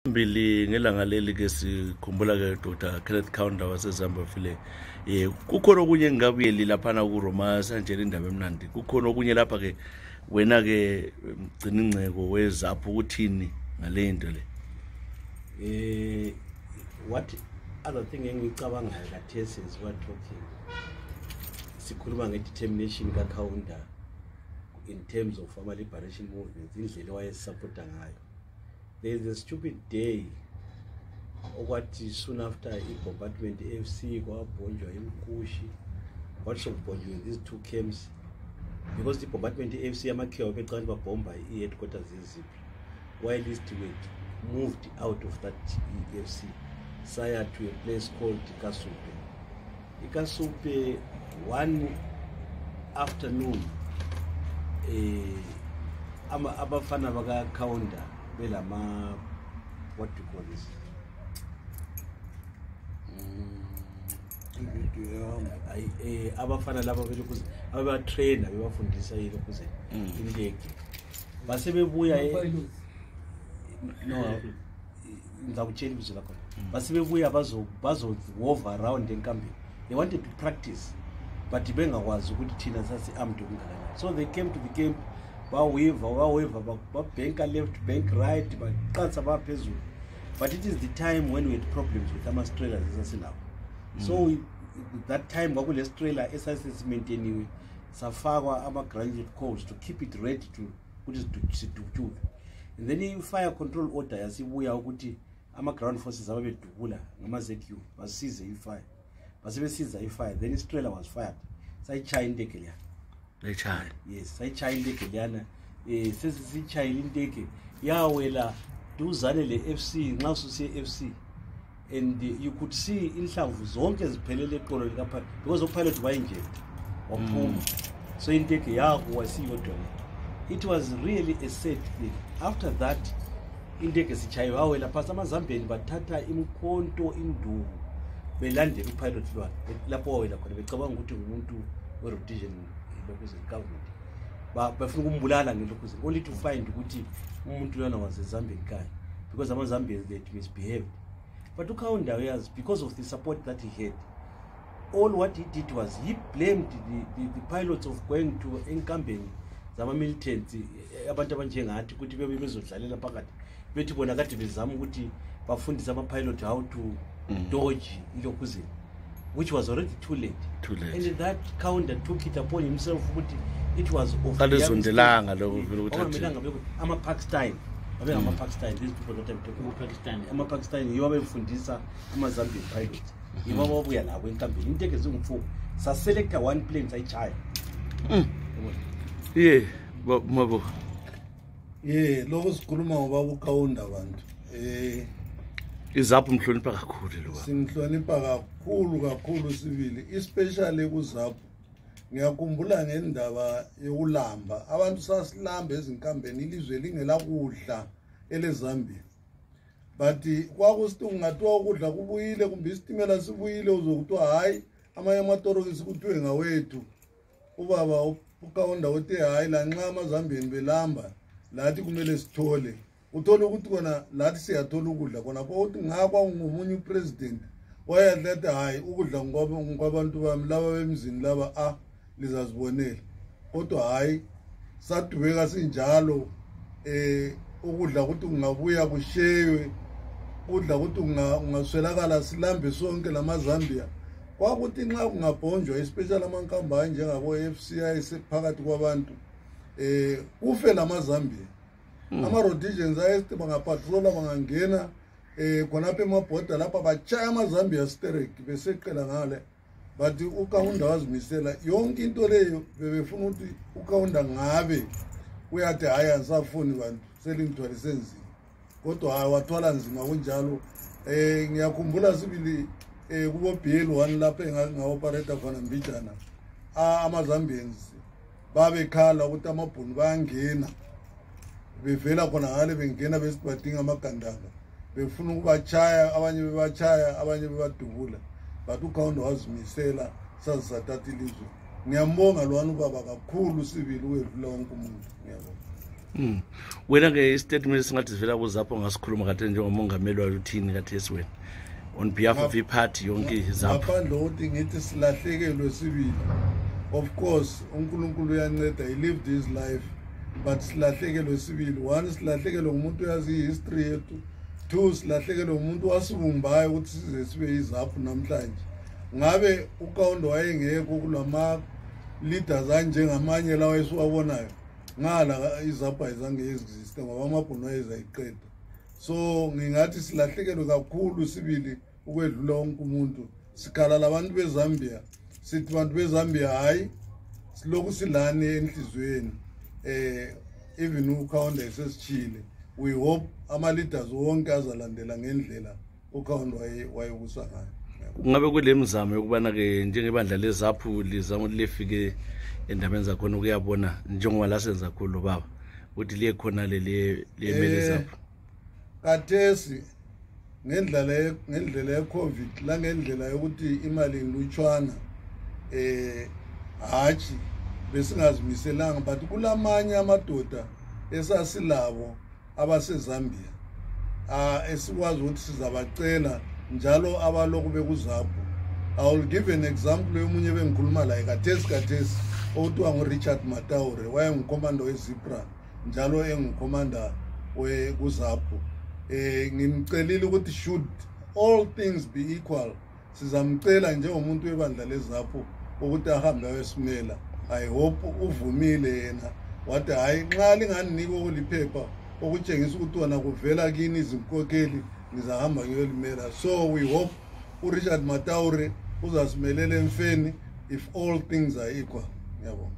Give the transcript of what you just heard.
Mbili ngelanga leli ke sikhumbula ke Dr. Kenneth Kaunda waseZambia vile kukhona okunye ngingabuyeli lapha na ku Roma sanjena indaba emnandi kukhona okunye lapha ke wena ke mgcina ingceko wezapho ukuthini ngale into le what other thing engicabanga kathesi is what talking sikhuluma ngedetermination kaKaunda in terms of ama liberation movements indlela wayesupporta ngayo. There is a stupid day what soon after bombardment AFC kwabonjwa imkushi what should bonjwa in these two camps because the bombardment AFC amakhewa beqala babomba headquarters yeZPRA while this team moved out of that AFC saya to a place called Ikasupe one afternoon abafana baka Kaunda belama what do you call this abafana laba belokuze aba trainer bebafundisa yilo kuze indege base bebuya no ngakutshela ibizo lakho base bebuya bazo wove around enkambeni. They wanted to practice but bengakwazi ukuthi thina sasi armed kungalana, so they came to the camp ba bank left bank right baqansa baphezulu. But it is the time when we had problems with ama trailers esasinawo. So that time kwakule trailer esasimaintainiwe safakwa ama granite codes to keep it ready to to and then in fire control order yasibuya ukuthi ama ground forces ababedubula ngama ZQ basize ifire basebesiza ifire, then the trailer was fired sayichaya indege leya. Yes, sayichaya indege leyana sesichaya indege yawela duzane le FC nxa ususiye FC and you could see inhlamvu zonke ziphelele eqolo likapha because upilot wayinject waphuma, so indege yakuwa siyodwa. It was really a sad thing. After that indege sichaye wawela phasa amazambeni bathatha imkhonto induku belandela upilot lwa lapho wawela khona becabanga ukuthi ngumuntu we-rotation lokuze government bafuna ukumbulala ngelokuze only to find ukuthi umuntu lwana waseZambia ekhaya because amaZambians they misbehaved. But uKaunda was because of the support that he had. All what he did was he blamed the pilots of going to encamping zama militants abantu abanjengathi ukuthi bebe bezodlalela phakathi bethi bona kade bezama ukuthi bafundise ama pilot how to dodge ilokuze, which was already too late. And that Kaunda took it upon himself ukuthi it was of kalezondelanga lokho ama Pakistan ama Pakistan, these people that I'm talking about Pakistan, ama Pakistan yibo befundisa ama Zambian pilots yibo babuya labo enkambeni inteke zingumfuku sa selector one plane sayichaya. Mabo lokho sikhuluma ngoba uKaunda abantu izapho mhlonipha kakhulu lo simhlonipha kakhulu sibili especially kuzapho. Ngiyakhumbula ngendaba yokulamba abantu sasilamba ezinkambeni ilizwe lingela kudla eleZambia, but kwakusithi ungathiwa ukudla kubuyile kumbe isitimela sibuyile uzokuthiwa hayi amanye amatorokisi kuthiwe ngawethu. Ubaba uKaunda uthi hayi la nxa amazambeni belamba lathi kumele sithole, uthola ukuthi kona lathi siyathola ukudla kona pho uthi ngakwa ngumunye upresident wayadlethe hayi ukudla ngwabantu bami laba bemzini laba lizazibonela, kodwa hayi sadubeka sinjalo ukudla ukuthi kungabuya kushewe, ukudla ukuthi ungaswelakala silambe sonke lamaZambia. Kwakuthi nxa kungabhonjwa especially amankamba njengabo FCI sephakathi kwabantu kufe lamaZambia. Ama-rotations ayesithi bangapatrola bangangena khonapha emabhoda lapha bachaya amaZambia sterek beseqela ngale, but uKaunda wazimisela yonke into leyo. Bebefuna ukuthi uKaunda ngabe uyathi hayi asafuni bantu selingithwalise nzima, kodwa hayi wathwala nzima kunjalo. Ngiyakhumbula sibili kubo BL1 lapha engaoperator khona mbijana amaZambians babekhala ukuthi amabhunu bayangena bevela khona ngale bengena besibadinga amagandanga befuna ukubachaya, abanye bebachaya abanye bebadubula, but uKaunda wazimisela sasizathatha ilizwe. Ngiyambonga lwana ubaba kakhulu sibili wedlula wonke umuntu. Ngiyabonga. Wena ke statement singathi sivela kuZapho ngasikhuluma kade njengomongameli waluthini kathesi wena on behalf of iparty yonke Zapho. Ngaphandle kokuthi ngithi silahlekelwe sibili. Of course uNkulunkulu uyanceda, he lived his life, but silahlekelwe sibili. One, silahlekelwe umuntu uyazi history yethu. Two, silahlekelwe umuntu wasibumbayo ukuthi size sibe iZapho namhlanje. Ngabe uKaunda wayengekho kulama leaders anjengamanye lawa esiwabonayo, ngala iZapho ayizange existe ngoba amabhono ayezayiqeda. So ngingathi silahlekelwe kakhulu sibili ukwedlula wonke umuntu. Sikhala labantu beZambia, sithi bantu beZambia hayi siloku silane enhlizweni. Even uKaunda esesichile, we hope ama leaders wonke azalandela ngendlela uKaunda wayebusa ngayo. Kungabe kule mizamo yokubana ke njengebandla leZapho lizama lefike endabeni zakhona ukuyabona njengoba la senza khulu baba ukuthi liye khona le emele Zapho. Kathesi ngendlela yeCovid la ngendlela yokuthi imali ngilutshwana hathi besingazimiselanga, but kulamanye amadoda esasilabo abaseZambia esikwazi ukuthi sizabacela njalo abaloku bekuZapho. I will give an example yomunye bengikhuluma la kathesi othiwa nguRichard Mataure, wayengukomanda weZPRA njalo engukomanda kuZapho. Ngimcelile ukuthi should all things be equal, sizamcela njengomuntu webandla leZapho ukuthi ahambe ayosimela. I hope uvumile yena wathi hayi nxa linganinika okuliphepha okutshengisa ukuthi wona kuvela kini izinkokheli ngizahamba ngiyolimela. So we hope uRichard Mataure uzasimelela emfeni if all things are equal. Yabo.